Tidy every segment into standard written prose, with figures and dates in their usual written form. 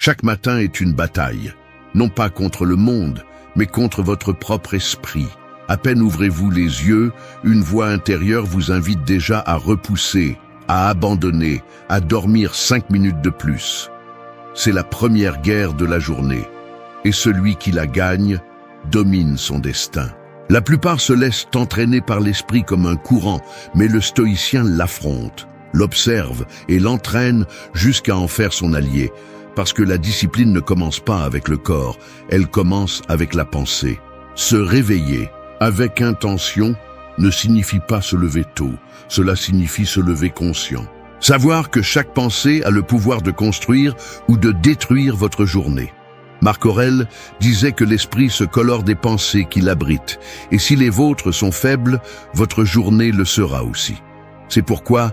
Chaque matin est une bataille, non pas contre le monde, mais contre votre propre esprit. À peine ouvrez-vous les yeux, une voix intérieure vous invite déjà à repousser, à abandonner, à dormir 5 minutes de plus. C'est la première guerre de la journée, et celui qui la gagne domine son destin. La plupart se laissent entraîner par l'esprit comme un courant, mais le stoïcien l'affronte, l'observe et l'entraîne jusqu'à en faire son allié, parce que la discipline ne commence pas avec le corps, elle commence avec la pensée. Se réveiller avec intention ne signifie pas se lever tôt, cela signifie se lever conscient. Savoir que chaque pensée a le pouvoir de construire ou de détruire votre journée. Marc Aurèle disait que l'esprit se colore des pensées qu'il abrite, et si les vôtres sont faibles, votre journée le sera aussi. C'est pourquoi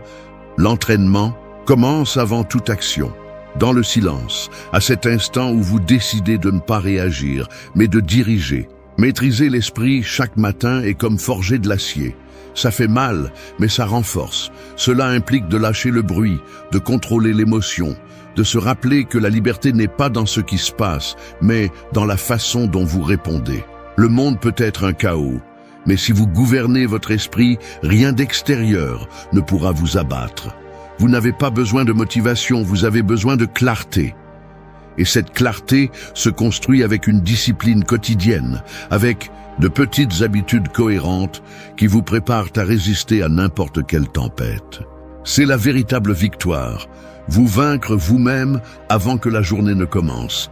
l'entraînement commence avant toute action, dans le silence, à cet instant où vous décidez de ne pas réagir, mais de diriger. Maîtriser l'esprit chaque matin est comme forger de l'acier. Ça fait mal, mais ça renforce. Cela implique de lâcher le bruit, de contrôler l'émotion, de se rappeler que la liberté n'est pas dans ce qui se passe, mais dans la façon dont vous répondez. Le monde peut être un chaos, mais si vous gouvernez votre esprit, rien d'extérieur ne pourra vous abattre. Vous n'avez pas besoin de motivation, vous avez besoin de clarté. Et cette clarté se construit avec une discipline quotidienne, avec de petites habitudes cohérentes qui vous préparent à résister à n'importe quelle tempête. C'est la véritable victoire, vous vaincre vous-même avant que la journée ne commence.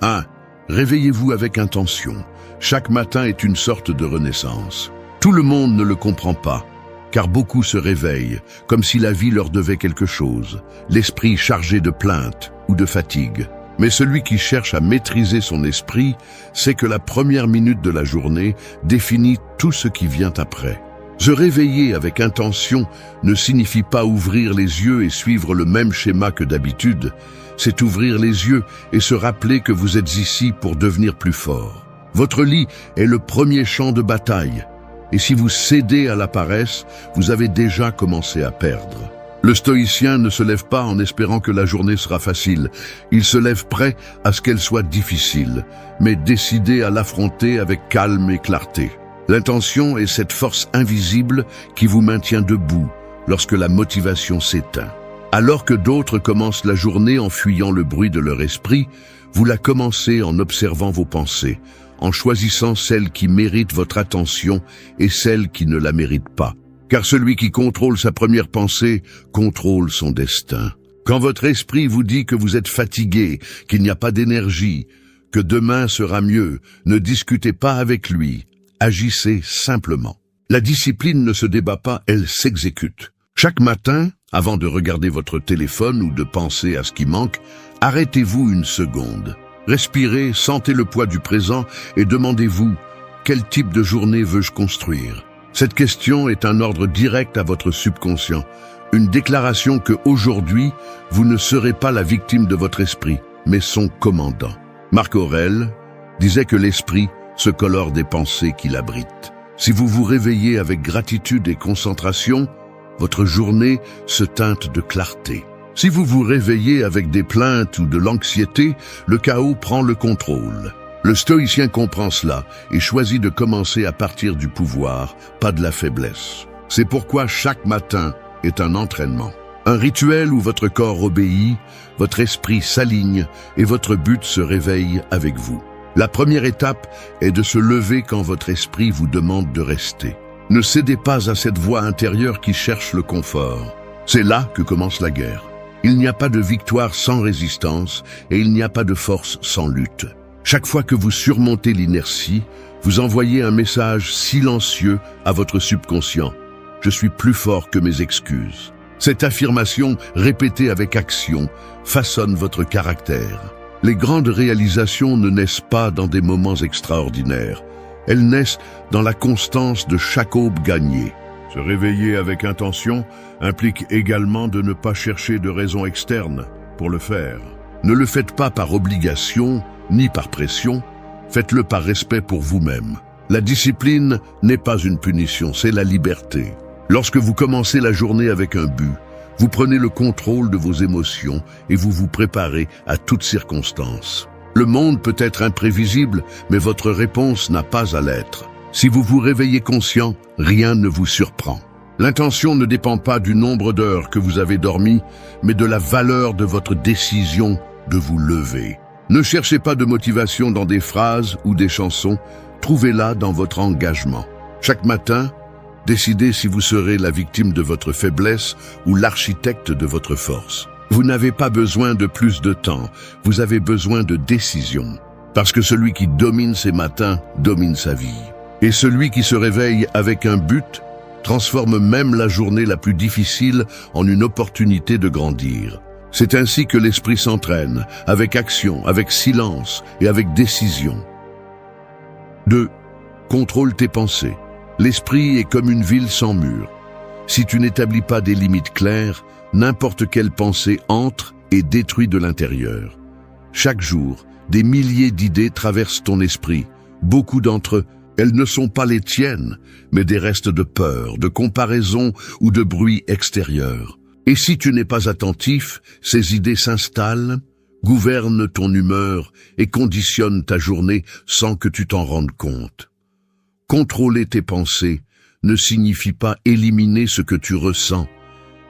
1. Réveillez-vous avec intention. Chaque matin est une sorte de renaissance. Tout le monde ne le comprend pas, car beaucoup se réveillent, comme si la vie leur devait quelque chose, l'esprit chargé de plaintes ou de fatigue. Mais celui qui cherche à maîtriser son esprit sait que la première minute de la journée définit tout ce qui vient après. Se réveiller avec intention ne signifie pas ouvrir les yeux et suivre le même schéma que d'habitude, c'est ouvrir les yeux et se rappeler que vous êtes ici pour devenir plus fort. Votre lit est le premier champ de bataille, et si vous cédez à la paresse, vous avez déjà commencé à perdre. Le stoïcien ne se lève pas en espérant que la journée sera facile. Il se lève prêt à ce qu'elle soit difficile, mais décidé à l'affronter avec calme et clarté. L'intention est cette force invisible qui vous maintient debout lorsque la motivation s'éteint. Alors que d'autres commencent la journée en fuyant le bruit de leur esprit, vous la commencez en observant vos pensées, en choisissant celles qui méritent votre attention et celles qui ne la méritent pas. Car celui qui contrôle sa première pensée contrôle son destin. Quand votre esprit vous dit que vous êtes fatigué, qu'il n'y a pas d'énergie, que demain sera mieux, ne discutez pas avec lui, agissez simplement. La discipline ne se débat pas, elle s'exécute. Chaque matin, avant de regarder votre téléphone ou de penser à ce qui manque, arrêtez-vous une seconde. Respirez, sentez le poids du présent et demandez-vous « Quel type de journée veux-je construire ?» Cette question est un ordre direct à votre subconscient, une déclaration que aujourd'hui, vous ne serez pas la victime de votre esprit, mais son commandant. Marc Aurèle disait que l'esprit se colore des pensées qu'il abrite. Si vous vous réveillez avec gratitude et concentration, votre journée se teinte de clarté. Si vous vous réveillez avec des plaintes ou de l'anxiété, le chaos prend le contrôle. Le stoïcien comprend cela et choisit de commencer à partir du pouvoir, pas de la faiblesse. C'est pourquoi chaque matin est un entraînement. Un rituel où votre corps obéit, votre esprit s'aligne et votre but se réveille avec vous. La première étape est de se lever quand votre esprit vous demande de rester. Ne cédez pas à cette voix intérieure qui cherche le confort. C'est là que commence la guerre. Il n'y a pas de victoire sans résistance et il n'y a pas de force sans lutte. Chaque fois que vous surmontez l'inertie, vous envoyez un message silencieux à votre subconscient. Je suis plus fort que mes excuses. Cette affirmation, répétée avec action, façonne votre caractère. Les grandes réalisations ne naissent pas dans des moments extraordinaires. Elles naissent dans la constance de chaque aube gagnée. Se réveiller avec intention implique également de ne pas chercher de raison externe pour le faire. Ne le faites pas par obligation, ni par pression, faites-le par respect pour vous-même. La discipline n'est pas une punition, c'est la liberté. Lorsque vous commencez la journée avec un but, Vous prenez le contrôle de vos émotions et vous vous préparez à toutes circonstances. Le monde peut être imprévisible, mais votre réponse n'a pas à l'être. Si vous vous réveillez conscient, rien ne vous surprend. L'intention ne dépend pas du nombre d'heures que vous avez dormi, mais de la valeur de votre décision de vous lever. Ne cherchez pas de motivation dans des phrases ou des chansons, trouvez-la dans votre engagement. Chaque matin, décidez si vous serez la victime de votre faiblesse ou l'architecte de votre force. Vous n'avez pas besoin de plus de temps, vous avez besoin de décision. Parce que celui qui domine ses matins domine sa vie. Et celui qui se réveille avec un but transforme même la journée la plus difficile en une opportunité de grandir. C'est ainsi que l'esprit s'entraîne, avec action, avec silence et avec décision. 2. Contrôle tes pensées. L'esprit est comme une ville sans mur. Si tu n'établis pas des limites claires, n'importe quelle pensée entre et détruit de l'intérieur. Chaque jour, des milliers d'idées traversent ton esprit. Beaucoup d'entre elles ne sont pas les tiennes, mais des restes de peur, de comparaison ou de bruit extérieur. Et si tu n'es pas attentif, ces idées s'installent, gouvernent ton humeur et conditionnent ta journée sans que tu t'en rendes compte. Contrôler tes pensées ne signifie pas éliminer ce que tu ressens,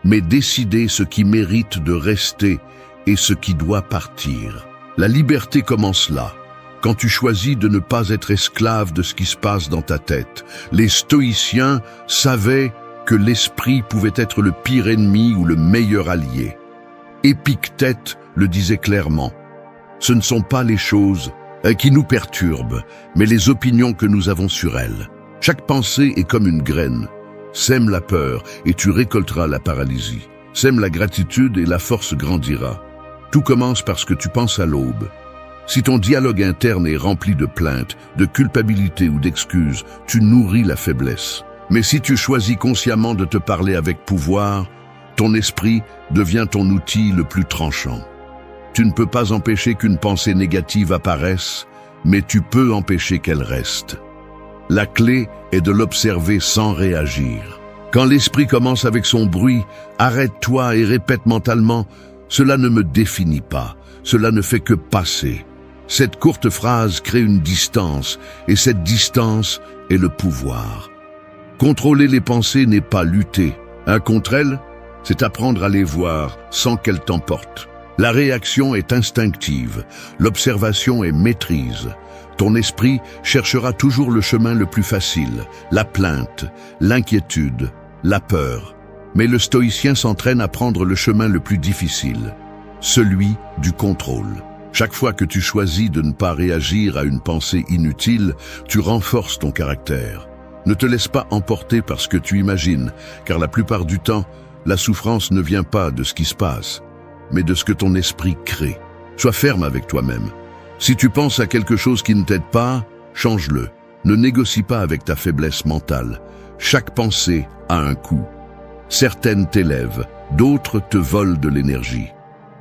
mais décider ce qui mérite de rester et ce qui doit partir. La liberté commence là, quand tu choisis de ne pas être esclave de ce qui se passe dans ta tête. Les stoïciens savaient que l'esprit pouvait être le pire ennemi ou le meilleur allié. Épictète le disait clairement. Ce ne sont pas les choses qui nous perturbent, mais les opinions que nous avons sur elles. Chaque pensée est comme une graine. Sème la peur et tu récolteras la paralysie. Sème la gratitude et la force grandira. Tout commence parce que tu penses à l'aube. Si ton dialogue interne est rempli de plaintes, de culpabilité ou d'excuses, tu nourris la faiblesse. Mais si tu choisis consciemment de te parler avec pouvoir, ton esprit devient ton outil le plus tranchant. Tu ne peux pas empêcher qu'une pensée négative apparaisse, mais tu peux empêcher qu'elle reste. La clé est de l'observer sans réagir. Quand l'esprit commence avec son bruit, arrête-toi et répète mentalement « Cela ne me définit pas, cela ne fait que passer ». Cette courte phrase crée une distance, et cette distance est le pouvoir. Contrôler les pensées n'est pas lutter. Contre elles, c'est apprendre à les voir sans qu'elles t'emportent. La réaction est instinctive, l'observation est maîtrise. Ton esprit cherchera toujours le chemin le plus facile, la plainte, l'inquiétude, la peur. Mais le stoïcien s'entraîne à prendre le chemin le plus difficile, celui du contrôle. Chaque fois que tu choisis de ne pas réagir à une pensée inutile, tu renforces ton caractère. Ne te laisse pas emporter par ce que tu imagines, car la plupart du temps, la souffrance ne vient pas de ce qui se passe, mais de ce que ton esprit crée. Sois ferme avec toi-même. Si tu penses à quelque chose qui ne t'aide pas, change-le. Ne négocie pas avec ta faiblesse mentale. Chaque pensée a un coût. Certaines t'élèvent, d'autres te volent de l'énergie.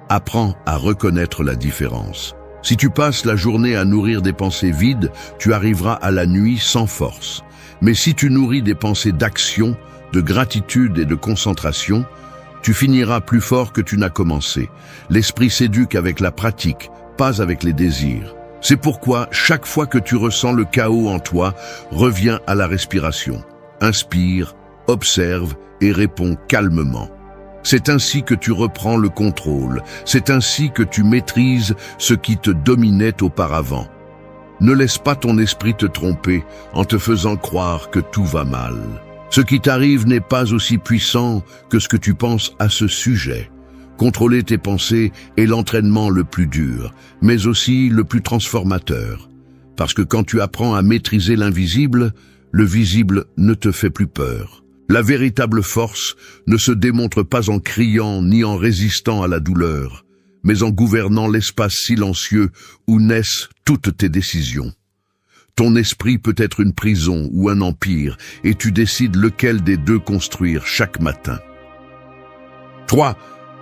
Apprends à reconnaître la différence. Si tu passes la journée à nourrir des pensées vides, tu arriveras à la nuit sans force. Mais si tu nourris des pensées d'action, de gratitude et de concentration, tu finiras plus fort que tu n'as commencé. L'esprit s'éduque avec la pratique, pas avec les désirs. C'est pourquoi, chaque fois que tu ressens le chaos en toi, reviens à la respiration. Inspire, observe et réponds calmement. C'est ainsi que tu reprends le contrôle. C'est ainsi que tu maîtrises ce qui te dominait auparavant. Ne laisse pas ton esprit te tromper en te faisant croire que tout va mal. Ce qui t'arrive n'est pas aussi puissant que ce que tu penses à ce sujet. Contrôler tes pensées est l'entraînement le plus dur, mais aussi le plus transformateur. Parce que quand tu apprends à maîtriser l'invisible, le visible ne te fait plus peur. La véritable force ne se démontre pas en criant ni en résistant à la douleur, mais en gouvernant l'espace silencieux où naissent toutes tes décisions. Ton esprit peut être une prison ou un empire, et tu décides lequel des deux construire chaque matin. 3.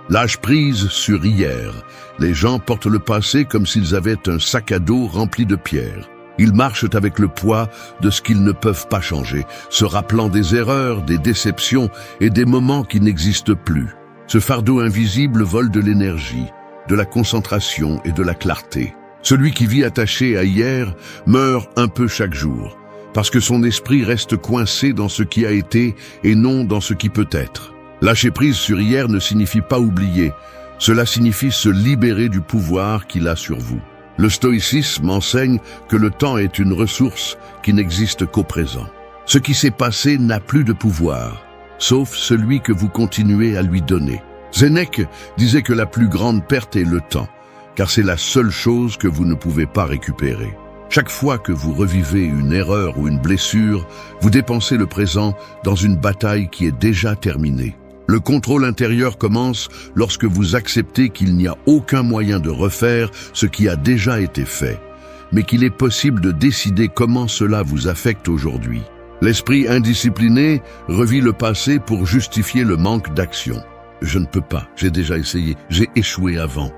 Lâche prise sur hier. Les gens portent le passé comme s'ils avaient un sac à dos rempli de pierres. Ils marchent avec le poids de ce qu'ils ne peuvent pas changer, se rappelant des erreurs, des déceptions et des moments qui n'existent plus. Ce fardeau invisible vole de l'énergie, de la concentration et de la clarté. Celui qui vit attaché à hier meurt un peu chaque jour, parce que son esprit reste coincé dans ce qui a été et non dans ce qui peut être. Lâcher prise sur hier ne signifie pas oublier, cela signifie se libérer du pouvoir qu'il a sur vous. Le stoïcisme enseigne que le temps est une ressource qui n'existe qu'au présent. Ce qui s'est passé n'a plus de pouvoir, sauf celui que vous continuez à lui donner. Sénèque disait que la plus grande perte est le temps, car c'est la seule chose que vous ne pouvez pas récupérer. Chaque fois que vous revivez une erreur ou une blessure, vous dépensez le présent dans une bataille qui est déjà terminée. Le contrôle intérieur commence lorsque vous acceptez qu'il n'y a aucun moyen de refaire ce qui a déjà été fait, mais qu'il est possible de décider comment cela vous affecte aujourd'hui. L'esprit indiscipliné revit le passé pour justifier le manque d'action. Je ne peux pas, j'ai déjà essayé, j'ai échoué avant.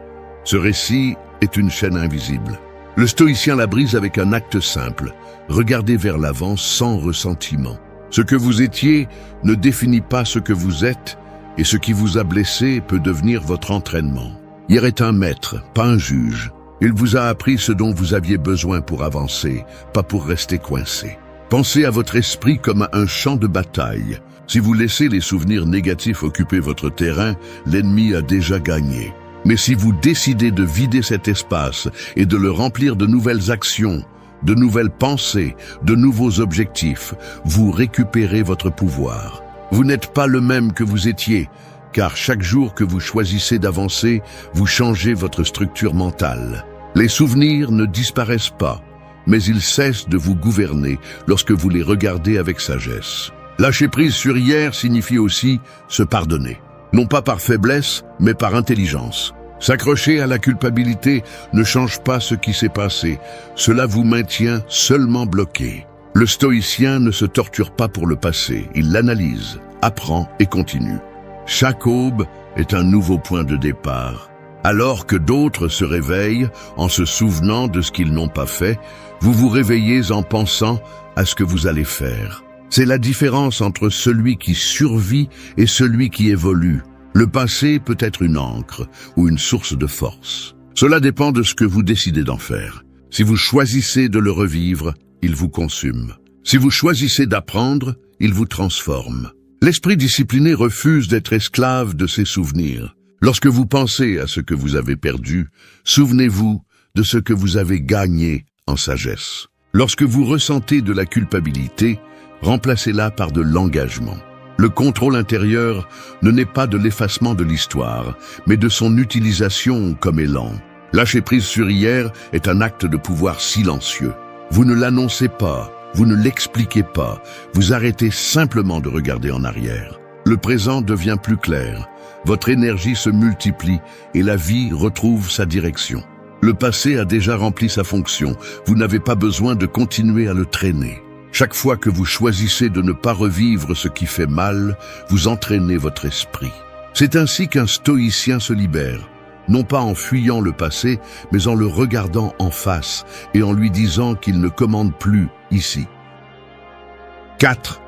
Ce récit est une chaîne invisible. Le stoïcien la brise avec un acte simple, regardez vers l'avant sans ressentiment. Ce que vous étiez ne définit pas ce que vous êtes, et ce qui vous a blessé peut devenir votre entraînement. Hier est un maître, pas un juge. Il vous a appris ce dont vous aviez besoin pour avancer, pas pour rester coincé. Pensez à votre esprit comme à un champ de bataille. Si vous laissez les souvenirs négatifs occuper votre terrain, l'ennemi a déjà gagné. Mais si vous décidez de vider cet espace et de le remplir de nouvelles actions, de nouvelles pensées, de nouveaux objectifs, vous récupérez votre pouvoir. Vous n'êtes pas le même que vous étiez, car chaque jour que vous choisissez d'avancer, vous changez votre structure mentale. Les souvenirs ne disparaissent pas, mais ils cessent de vous gouverner lorsque vous les regardez avec sagesse. Lâcher prise sur hier signifie aussi se pardonner. Non pas par faiblesse, mais par intelligence. S'accrocher à la culpabilité ne change pas ce qui s'est passé. Cela vous maintient seulement bloqué. Le stoïcien ne se torture pas pour le passé. Il l'analyse, apprend et continue. Chaque aube est un nouveau point de départ. Alors que d'autres se réveillent en se souvenant de ce qu'ils n'ont pas fait, vous vous réveillez en pensant à ce que vous allez faire. C'est la différence entre celui qui survit et celui qui évolue. Le passé peut être une ancre ou une source de force. Cela dépend de ce que vous décidez d'en faire. Si vous choisissez de le revivre, il vous consume. Si vous choisissez d'apprendre, il vous transforme. L'esprit discipliné refuse d'être esclave de ses souvenirs. Lorsque vous pensez à ce que vous avez perdu, souvenez-vous de ce que vous avez gagné en sagesse. Lorsque vous ressentez de la culpabilité, remplacez-la par de l'engagement. Le contrôle intérieur ne naît pas de l'effacement de l'histoire, mais de son utilisation comme élan. Lâcher prise sur hier est un acte de pouvoir silencieux. Vous ne l'annoncez pas, vous ne l'expliquez pas, vous arrêtez simplement de regarder en arrière. Le présent devient plus clair, votre énergie se multiplie et la vie retrouve sa direction. Le passé a déjà rempli sa fonction, vous n'avez pas besoin de continuer à le traîner. Chaque fois que vous choisissez de ne pas revivre ce qui fait mal, vous entraînez votre esprit. C'est ainsi qu'un stoïcien se libère, non pas en fuyant le passé, mais en le regardant en face et en lui disant qu'il ne commande plus ici. 4.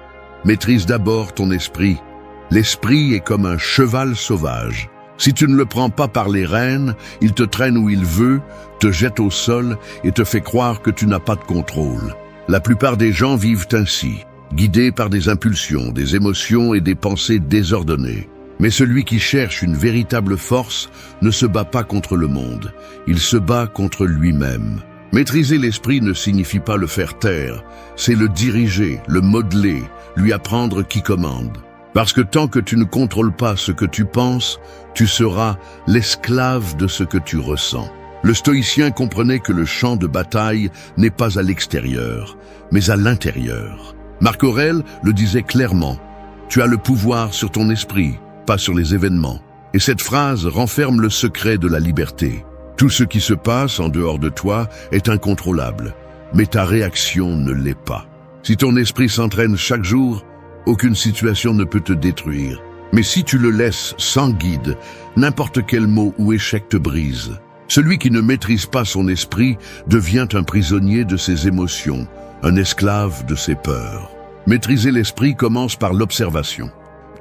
Maîtrise d'abord ton esprit. L'esprit est comme un cheval sauvage. Si tu ne le prends pas par les rênes, il te traîne où il veut, te jette au sol et te fait croire que tu n'as pas de contrôle. La plupart des gens vivent ainsi, guidés par des impulsions, des émotions et des pensées désordonnées. Mais celui qui cherche une véritable force ne se bat pas contre le monde, il se bat contre lui-même. Maîtriser l'esprit ne signifie pas le faire taire, c'est le diriger, le modeler, lui apprendre qui commande. Parce que tant que tu ne contrôles pas ce que tu penses, tu seras l'esclave de ce que tu ressens. Le stoïcien comprenait que le champ de bataille n'est pas à l'extérieur, mais à l'intérieur. Marc Aurèle le disait clairement, « Tu as le pouvoir sur ton esprit, pas sur les événements. » Et cette phrase renferme le secret de la liberté. Tout ce qui se passe en dehors de toi est incontrôlable, mais ta réaction ne l'est pas. Si ton esprit s'entraîne chaque jour, aucune situation ne peut te détruire. Mais si tu le laisses sans guide, n'importe quel mot ou échec te brise. Celui qui ne maîtrise pas son esprit devient un prisonnier de ses émotions, un esclave de ses peurs. Maîtriser l'esprit commence par l'observation.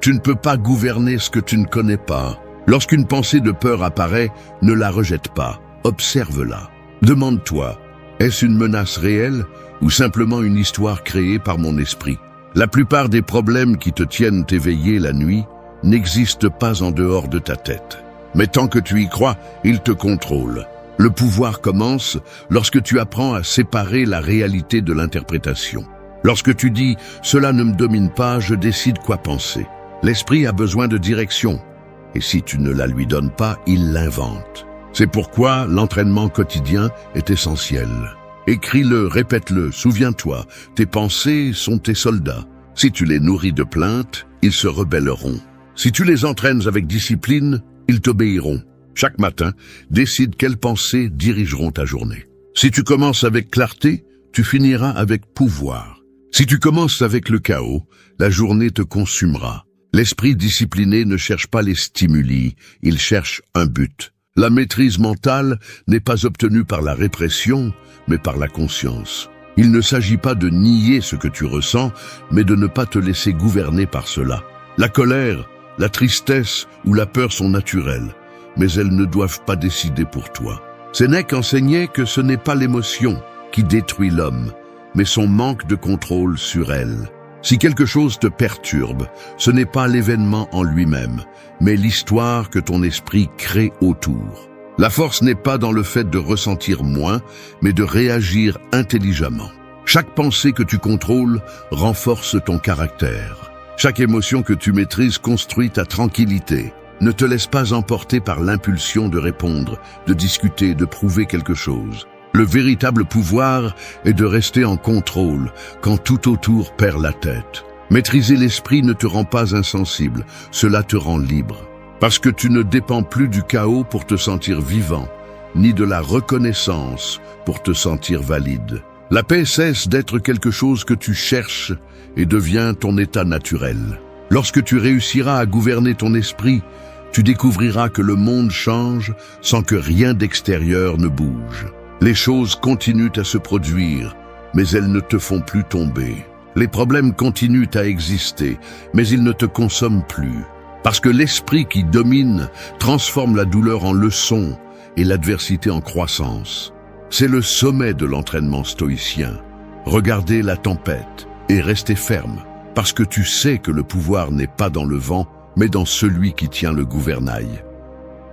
Tu ne peux pas gouverner ce que tu ne connais pas. Lorsqu'une pensée de peur apparaît, ne la rejette pas. Observe-la. Demande-toi, est-ce une menace réelle ou simplement une histoire créée par mon esprit? La plupart des problèmes qui te tiennent éveillé la nuit n'existent pas en dehors de ta tête. Mais tant que tu y crois, ils te contrôlent. Le pouvoir commence lorsque tu apprends à séparer la réalité de l'interprétation. Lorsque tu dis « cela ne me domine pas, je décide quoi penser ». L'esprit a besoin de direction. Et si tu ne la lui donnes pas, il l'invente. C'est pourquoi l'entraînement quotidien est essentiel. Écris-le, répète-le, souviens-toi, tes pensées sont tes soldats. Si tu les nourris de plaintes, ils se rebelleront. Si tu les entraînes avec discipline, ils t'obéiront. Chaque matin, décide quelles pensées dirigeront ta journée. Si tu commences avec clarté, tu finiras avec pouvoir. Si tu commences avec le chaos, la journée te consumera. L'esprit discipliné ne cherche pas les stimuli, il cherche un but. La maîtrise mentale n'est pas obtenue par la répression, mais par la conscience. Il ne s'agit pas de nier ce que tu ressens, mais de ne pas te laisser gouverner par cela. La colère, la tristesse ou la peur sont naturelles, mais elles ne doivent pas décider pour toi. Sénèque enseignait que ce n'est pas l'émotion qui détruit l'homme, mais son manque de contrôle sur elle. Si quelque chose te perturbe, ce n'est pas l'événement en lui-même, mais l'histoire que ton esprit crée autour. La force n'est pas dans le fait de ressentir moins, mais de réagir intelligemment. Chaque pensée que tu contrôles renforce ton caractère. Chaque émotion que tu maîtrises construit ta tranquillité. Ne te laisse pas emporter par l'impulsion de répondre, de discuter, de prouver quelque chose. Le véritable pouvoir est de rester en contrôle quand tout autour perd la tête. Maîtriser l'esprit ne te rend pas insensible, cela te rend libre. Parce que tu ne dépends plus du chaos pour te sentir vivant, ni de la reconnaissance pour te sentir valide. La paix cesse d'être quelque chose que tu cherches et devient ton état naturel. Lorsque tu réussiras à gouverner ton esprit, tu découvriras que le monde change sans que rien d'extérieur ne bouge. Les choses continuent à se produire, mais elles ne te font plus tomber. Les problèmes continuent à exister, mais ils ne te consomment plus. Parce que l'esprit qui domine transforme la douleur en leçon et l'adversité en croissance. C'est le sommet de l'entraînement stoïcien. Regardez la tempête et restez ferme, parce que tu sais que le pouvoir n'est pas dans le vent, mais dans celui qui tient le gouvernail.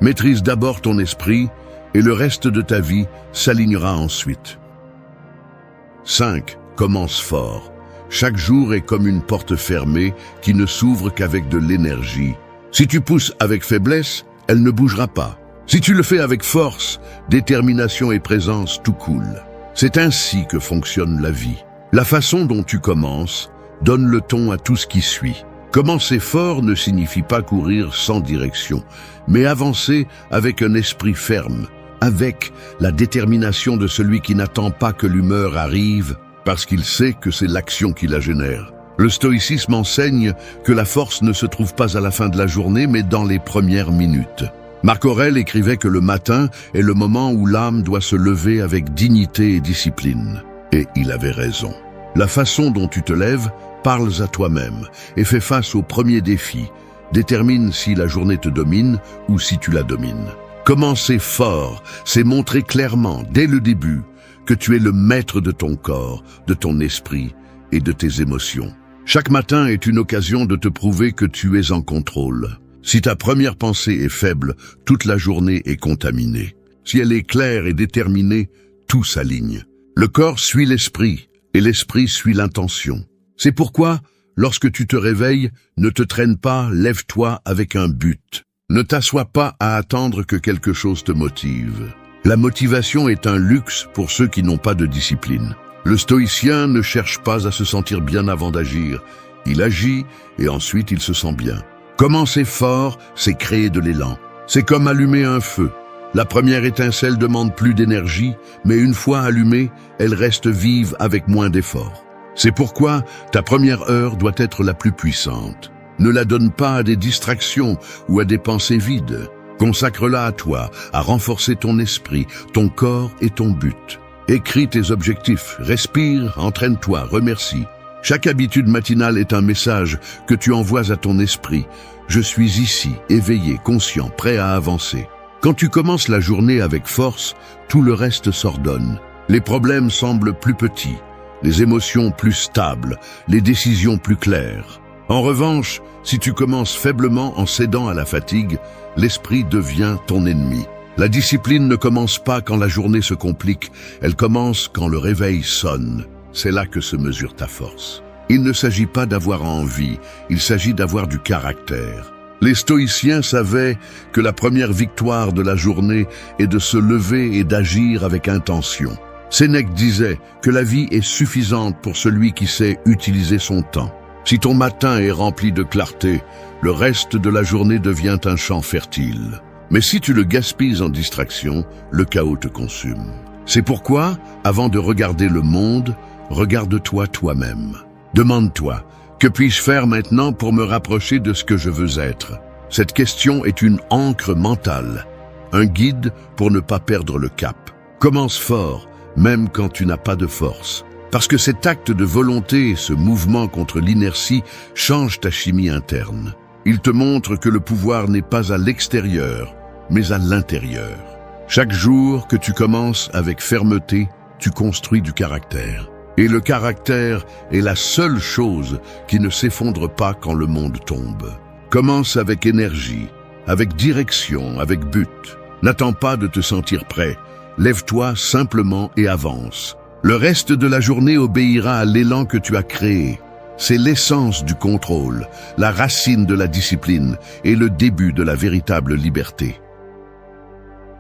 Maîtrise d'abord ton esprit, et le reste de ta vie s'alignera ensuite. 5. Commence fort. Chaque jour est comme une porte fermée qui ne s'ouvre qu'avec de l'énergie. Si tu pousses avec faiblesse, elle ne bougera pas. Si tu le fais avec force, détermination et présence, tout coule. C'est ainsi que fonctionne la vie. La façon dont tu commences donne le ton à tout ce qui suit. Commencer fort ne signifie pas courir sans direction, mais avancer avec un esprit ferme, avec la détermination de celui qui n'attend pas que l'humeur arrive, parce qu'il sait que c'est l'action qui la génère. Le stoïcisme enseigne que la force ne se trouve pas à la fin de la journée, mais dans les premières minutes. Marc Aurèle écrivait que le matin est le moment où l'âme doit se lever avec dignité et discipline. Et il avait raison. La façon dont tu te lèves, parles à toi-même et fais face aux premiers défis. Détermine si la journée te domine ou si tu la domines. Commencer fort, c'est montrer clairement, dès le début, que tu es le maître de ton corps, de ton esprit et de tes émotions. Chaque matin est une occasion de te prouver que tu es en contrôle. Si ta première pensée est faible, toute la journée est contaminée. Si elle est claire et déterminée, tout s'aligne. Le corps suit l'esprit et l'esprit suit l'intention. C'est pourquoi, lorsque tu te réveilles, ne te traîne pas, lève-toi avec un but. Ne t'assois pas à attendre que quelque chose te motive. La motivation est un luxe pour ceux qui n'ont pas de discipline. Le stoïcien ne cherche pas à se sentir bien avant d'agir. Il agit et ensuite il se sent bien. Commencer fort, c'est créer de l'élan. C'est comme allumer un feu. La première étincelle demande plus d'énergie, mais une fois allumée, elle reste vive avec moins d'efforts. C'est pourquoi ta première heure doit être la plus puissante. Ne la donne pas à des distractions ou à des pensées vides. Consacre-la à toi, à renforcer ton esprit, ton corps et ton but. Écris tes objectifs, respire, entraîne-toi, remercie. Chaque habitude matinale est un message que tu envoies à ton esprit. Je suis ici, éveillé, conscient, prêt à avancer. Quand tu commences la journée avec force, tout le reste s'ordonne. Les problèmes semblent plus petits, les émotions plus stables, les décisions plus claires. En revanche, si tu commences faiblement en cédant à la fatigue, l'esprit devient ton ennemi. La discipline ne commence pas quand la journée se complique, elle commence quand le réveil sonne. C'est là que se mesure ta force. Il ne s'agit pas d'avoir envie, il s'agit d'avoir du caractère. Les stoïciens savaient que la première victoire de la journée est de se lever et d'agir avec intention. Sénèque disait que la vie est suffisante pour celui qui sait utiliser son temps. Si ton matin est rempli de clarté, le reste de la journée devient un champ fertile. Mais si tu le gaspilles en distraction, le chaos te consume. C'est pourquoi, avant de regarder le monde, regarde-toi toi-même. Demande-toi, que puis-je faire maintenant pour me rapprocher de ce que je veux être? Cette question est une ancre mentale, un guide pour ne pas perdre le cap. Commence fort, même quand tu n'as pas de force. Parce que cet acte de volonté et ce mouvement contre l'inertie change ta chimie interne. Il te montre que le pouvoir n'est pas à l'extérieur, mais à l'intérieur. Chaque jour que tu commences avec fermeté, tu construis du caractère. Et le caractère est la seule chose qui ne s'effondre pas quand le monde tombe. Commence avec énergie, avec direction, avec but. N'attends pas de te sentir prêt. Lève-toi simplement et avance. Le reste de la journée obéira à l'élan que tu as créé. C'est l'essence du contrôle, la racine de la discipline et le début de la véritable liberté.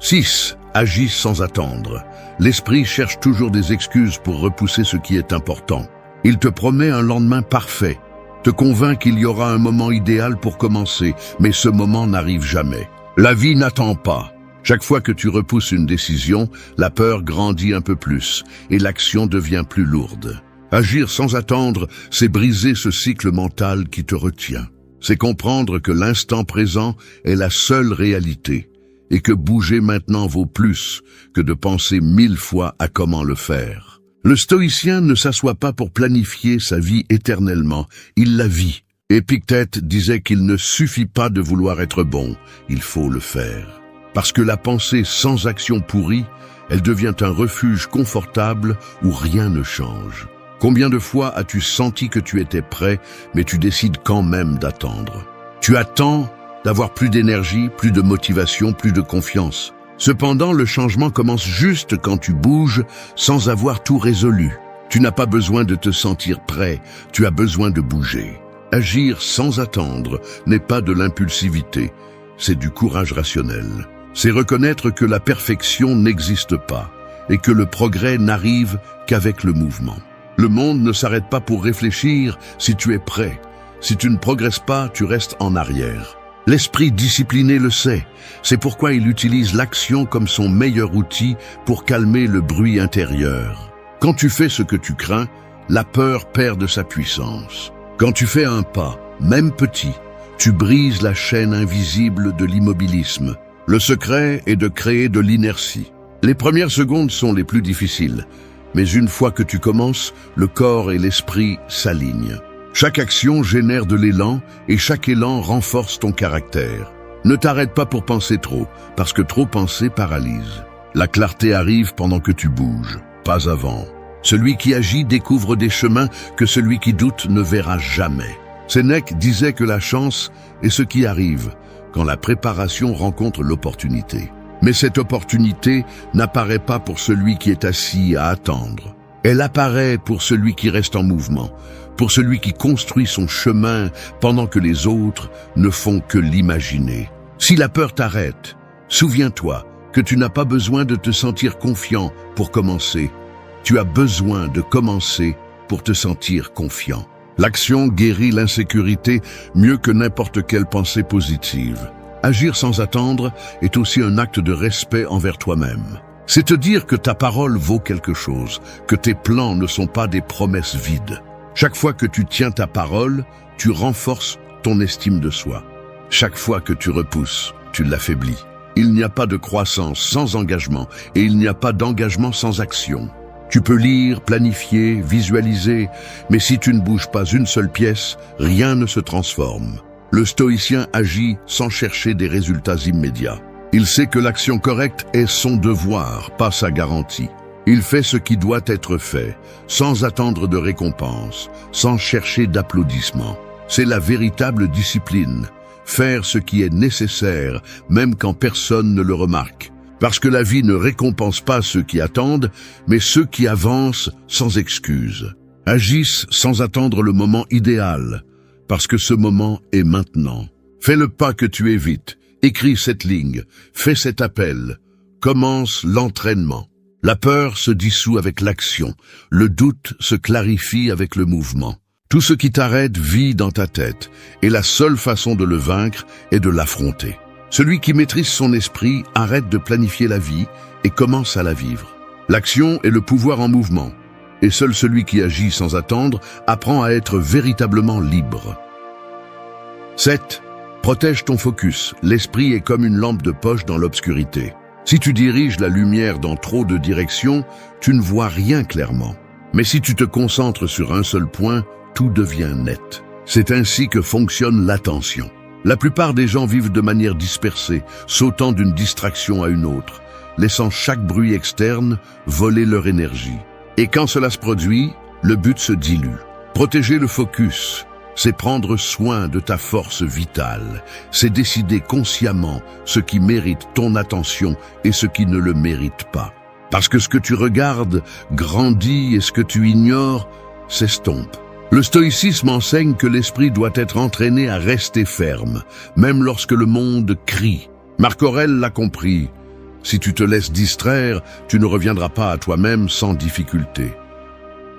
6. Agis sans attendre. L'esprit cherche toujours des excuses pour repousser ce qui est important. Il te promet un lendemain parfait, te convainc qu'il y aura un moment idéal pour commencer, mais ce moment n'arrive jamais. La vie n'attend pas. Chaque fois que tu repousses une décision, la peur grandit un peu plus et l'action devient plus lourde. Agir sans attendre, c'est briser ce cycle mental qui te retient. C'est comprendre que l'instant présent est la seule réalité et que bouger maintenant vaut plus que de penser 1000 fois à comment le faire. Le stoïcien ne s'assoit pas pour planifier sa vie éternellement, il la vit. Épictète disait qu'il ne suffit pas de vouloir être bon, il faut le faire. Parce que la pensée sans action pourrie, elle devient un refuge confortable où rien ne change. Combien de fois as-tu senti que tu étais prêt, mais tu décides quand même d'attendre? Tu attends d'avoir plus d'énergie, plus de motivation, plus de confiance. Cependant, le changement commence juste quand tu bouges sans avoir tout résolu. Tu n'as pas besoin de te sentir prêt, tu as besoin de bouger. Agir sans attendre n'est pas de l'impulsivité, c'est du courage rationnel. C'est reconnaître que la perfection n'existe pas et que le progrès n'arrive qu'avec le mouvement. Le monde ne s'arrête pas pour réfléchir si tu es prêt. Si tu ne progresses pas, tu restes en arrière. L'esprit discipliné le sait. C'est pourquoi il utilise l'action comme son meilleur outil pour calmer le bruit intérieur. Quand tu fais ce que tu crains, la peur perd de sa puissance. Quand tu fais un pas, même petit, tu brises la chaîne invisible de l'immobilisme. Le secret est de créer de l'inertie. Les premières secondes sont les plus difficiles, mais une fois que tu commences, le corps et l'esprit s'alignent. Chaque action génère de l'élan et chaque élan renforce ton caractère. Ne t'arrête pas pour penser trop, parce que trop penser paralyse. La clarté arrive pendant que tu bouges, pas avant. Celui qui agit découvre des chemins que celui qui doute ne verra jamais. Sénèque disait que la chance est ce qui arrive quand la préparation rencontre l'opportunité. Mais cette opportunité n'apparaît pas pour celui qui est assis à attendre. Elle apparaît pour celui qui reste en mouvement, pour celui qui construit son chemin pendant que les autres ne font que l'imaginer. Si la peur t'arrête, souviens-toi que tu n'as pas besoin de te sentir confiant pour commencer. Tu as besoin de commencer pour te sentir confiant. L'action guérit l'insécurité mieux que n'importe quelle pensée positive. Agir sans attendre est aussi un acte de respect envers toi-même. C'est te dire que ta parole vaut quelque chose, que tes plans ne sont pas des promesses vides. Chaque fois que tu tiens ta parole, tu renforces ton estime de soi. Chaque fois que tu repousses, tu l'affaiblis. Il n'y a pas de croissance sans engagement et il n'y a pas d'engagement sans action. Tu peux lire, planifier, visualiser, mais si tu ne bouges pas une seule pièce, rien ne se transforme. Le stoïcien agit sans chercher des résultats immédiats. Il sait que l'action correcte est son devoir, pas sa garantie. Il fait ce qui doit être fait, sans attendre de récompense, sans chercher d'applaudissements. C'est la véritable discipline. Faire ce qui est nécessaire, même quand personne ne le remarque. Parce que la vie ne récompense pas ceux qui attendent, mais ceux qui avancent sans excuse. Agissent sans attendre le moment idéal, parce que ce moment est maintenant. Fais le pas que tu évites, écris cette ligne, fais cet appel, commence l'entraînement. La peur se dissout avec l'action, le doute se clarifie avec le mouvement. Tout ce qui t'arrête vit dans ta tête, et la seule façon de le vaincre est de l'affronter. Celui qui maîtrise son esprit arrête de planifier la vie et commence à la vivre. L'action est le pouvoir en mouvement, et seul celui qui agit sans attendre apprend à être véritablement libre. 7. Protège ton focus. L'esprit est comme une lampe de poche dans l'obscurité. Si tu diriges la lumière dans trop de directions, tu ne vois rien clairement. Mais si tu te concentres sur un seul point, tout devient net. C'est ainsi que fonctionne l'attention. La plupart des gens vivent de manière dispersée, sautant d'une distraction à une autre, laissant chaque bruit externe voler leur énergie. Et quand cela se produit, le but se dilue. Protéger le focus, c'est prendre soin de ta force vitale. C'est décider consciemment ce qui mérite ton attention et ce qui ne le mérite pas. Parce que ce que tu regardes grandit et ce que tu ignores s'estompe. Le stoïcisme enseigne que l'esprit doit être entraîné à rester ferme, même lorsque le monde crie. Marc Aurèle l'a compris. Si tu te laisses distraire, tu ne reviendras pas à toi-même sans difficulté.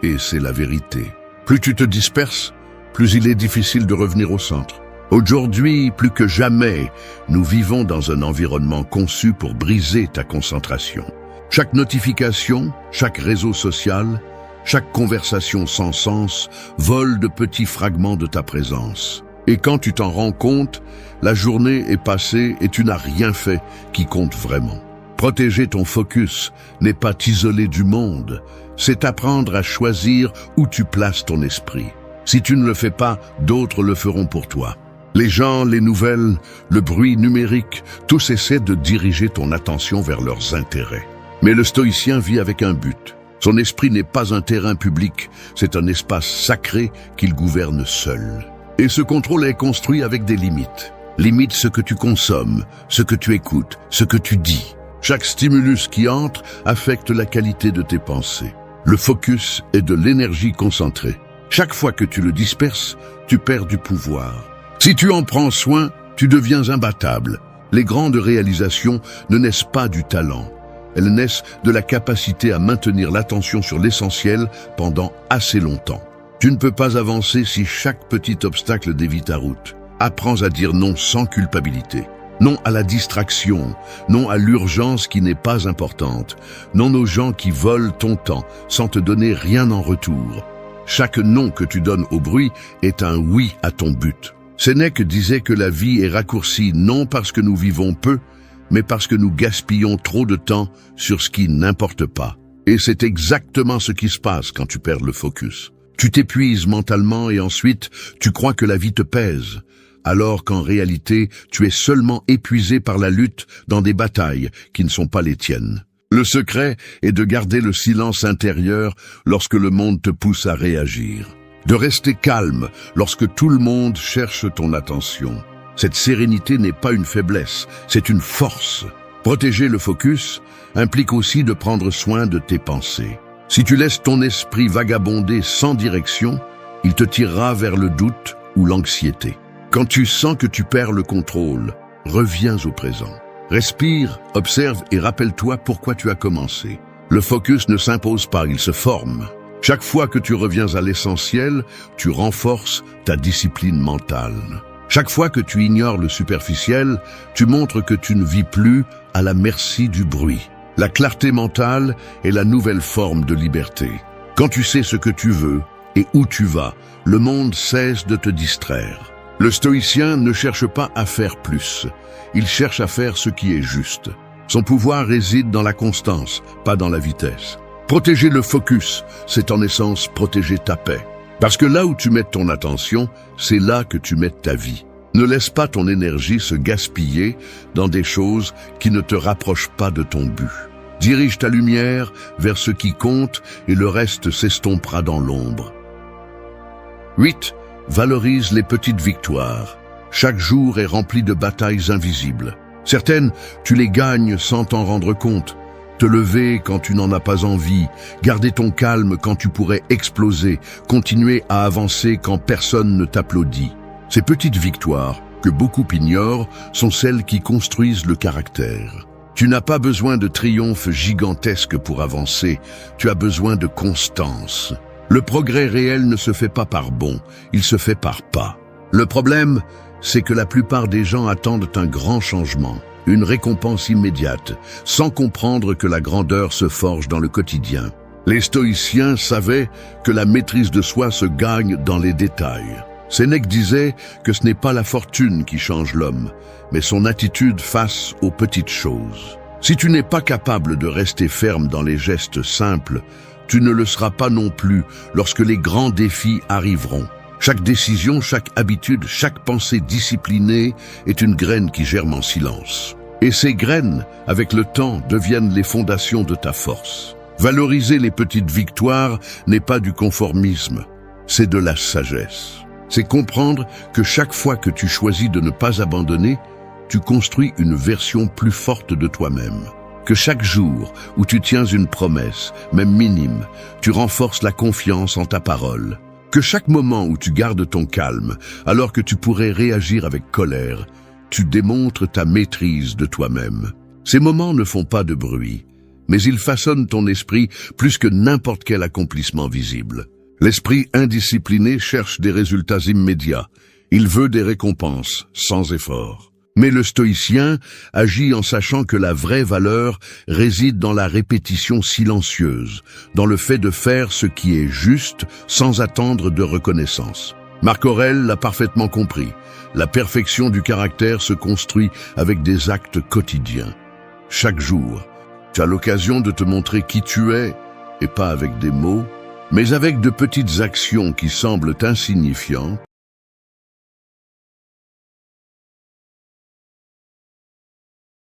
Et c'est la vérité. Plus tu te disperses, plus il est difficile de revenir au centre. Aujourd'hui, plus que jamais, nous vivons dans un environnement conçu pour briser ta concentration. Chaque notification, chaque réseau social, chaque conversation sans sens vole de petits fragments de ta présence. Et quand tu t'en rends compte, la journée est passée et tu n'as rien fait qui compte vraiment. Protéger ton focus n'est pas t'isoler du monde, c'est apprendre à choisir où tu places ton esprit. Si tu ne le fais pas, d'autres le feront pour toi. Les gens, les nouvelles, le bruit numérique, tous essaient de diriger ton attention vers leurs intérêts. Mais le stoïcien vit avec un but. Son esprit n'est pas un terrain public, c'est un espace sacré qu'il gouverne seul. Et ce contrôle est construit avec des limites. Limite ce que tu consommes, ce que tu écoutes, ce que tu dis. Chaque stimulus qui entre affecte la qualité de tes pensées. Le focus est de l'énergie concentrée. Chaque fois que tu le disperses, tu perds du pouvoir. Si tu en prends soin, tu deviens imbattable. Les grandes réalisations ne naissent pas du talent. Elles naissent de la capacité à maintenir l'attention sur l'essentiel pendant assez longtemps. Tu ne peux pas avancer si chaque petit obstacle dévie ta route. Apprends à dire non sans culpabilité. Non à la distraction, non à l'urgence qui n'est pas importante, non aux gens qui volent ton temps sans te donner rien en retour. Chaque non que tu donnes au bruit est un oui à ton but. Sénèque disait que la vie est raccourcie non parce que nous vivons peu, mais parce que nous gaspillons trop de temps sur ce qui n'importe pas. Et c'est exactement ce qui se passe quand tu perds le focus. Tu t'épuises mentalement et ensuite tu crois que la vie te pèse, alors qu'en réalité tu es seulement épuisé par la lutte dans des batailles qui ne sont pas les tiennes. Le secret est de garder le silence intérieur lorsque le monde te pousse à réagir. De rester calme lorsque tout le monde cherche ton attention. Cette sérénité n'est pas une faiblesse, c'est une force. Protéger le focus implique aussi de prendre soin de tes pensées. Si tu laisses ton esprit vagabonder sans direction, il te tirera vers le doute ou l'anxiété. Quand tu sens que tu perds le contrôle, reviens au présent. Respire, observe et rappelle-toi pourquoi tu as commencé. Le focus ne s'impose pas, il se forme. Chaque fois que tu reviens à l'essentiel, tu renforces ta discipline mentale. Chaque fois que tu ignores le superficiel, tu montres que tu ne vis plus à la merci du bruit. La clarté mentale est la nouvelle forme de liberté. Quand tu sais ce que tu veux et où tu vas, le monde cesse de te distraire. Le stoïcien ne cherche pas à faire plus, il cherche à faire ce qui est juste. Son pouvoir réside dans la constance, pas dans la vitesse. Protéger le focus, c'est en essence protéger ta paix. Parce que là où tu mets ton attention, c'est là que tu mets ta vie. Ne laisse pas ton énergie se gaspiller dans des choses qui ne te rapprochent pas de ton but. Dirige ta lumière vers ce qui compte et le reste s'estompera dans l'ombre. 8. Valorise les petites victoires. Chaque jour est rempli de batailles invisibles. Certaines, tu les gagnes sans t'en rendre compte. Te lever quand tu n'en as pas envie, garder ton calme quand tu pourrais exploser, continuer à avancer quand personne ne t'applaudit. Ces petites victoires, que beaucoup ignorent, sont celles qui construisent le caractère. Tu n'as pas besoin de triomphes gigantesques pour avancer, tu as besoin de constance. Le progrès réel ne se fait pas par bond, il se fait par pas. Le problème, c'est que la plupart des gens attendent un grand changement, une récompense immédiate, sans comprendre que la grandeur se forge dans le quotidien. Les stoïciens savaient que la maîtrise de soi se gagne dans les détails. Sénèque disait que ce n'est pas la fortune qui change l'homme, mais son attitude face aux petites choses. Si tu n'es pas capable de rester ferme dans les gestes simples, tu ne le seras pas non plus lorsque les grands défis arriveront. Chaque décision, chaque habitude, chaque pensée disciplinée est une graine qui germe en silence. Et ces graines, avec le temps, deviennent les fondations de ta force. Valoriser les petites victoires n'est pas du conformisme, c'est de la sagesse. C'est comprendre que chaque fois que tu choisis de ne pas abandonner, tu construis une version plus forte de toi-même. Que chaque jour où tu tiens une promesse, même minime, tu renforces la confiance en ta parole. Que chaque moment où tu gardes ton calme, alors que tu pourrais réagir avec colère, tu démontres ta maîtrise de toi-même. Ces moments ne font pas de bruit, mais ils façonnent ton esprit plus que n'importe quel accomplissement visible. L'esprit indiscipliné cherche des résultats immédiats. Il veut des récompenses, sans effort. Mais le stoïcien agit en sachant que la vraie valeur réside dans la répétition silencieuse, dans le fait de faire ce qui est juste sans attendre de reconnaissance. Marc Aurèle l'a parfaitement compris. La perfection du caractère se construit avec des actes quotidiens. Chaque jour, tu as l'occasion de te montrer qui tu es, et pas avec des mots, mais avec de petites actions qui semblent insignifiantes,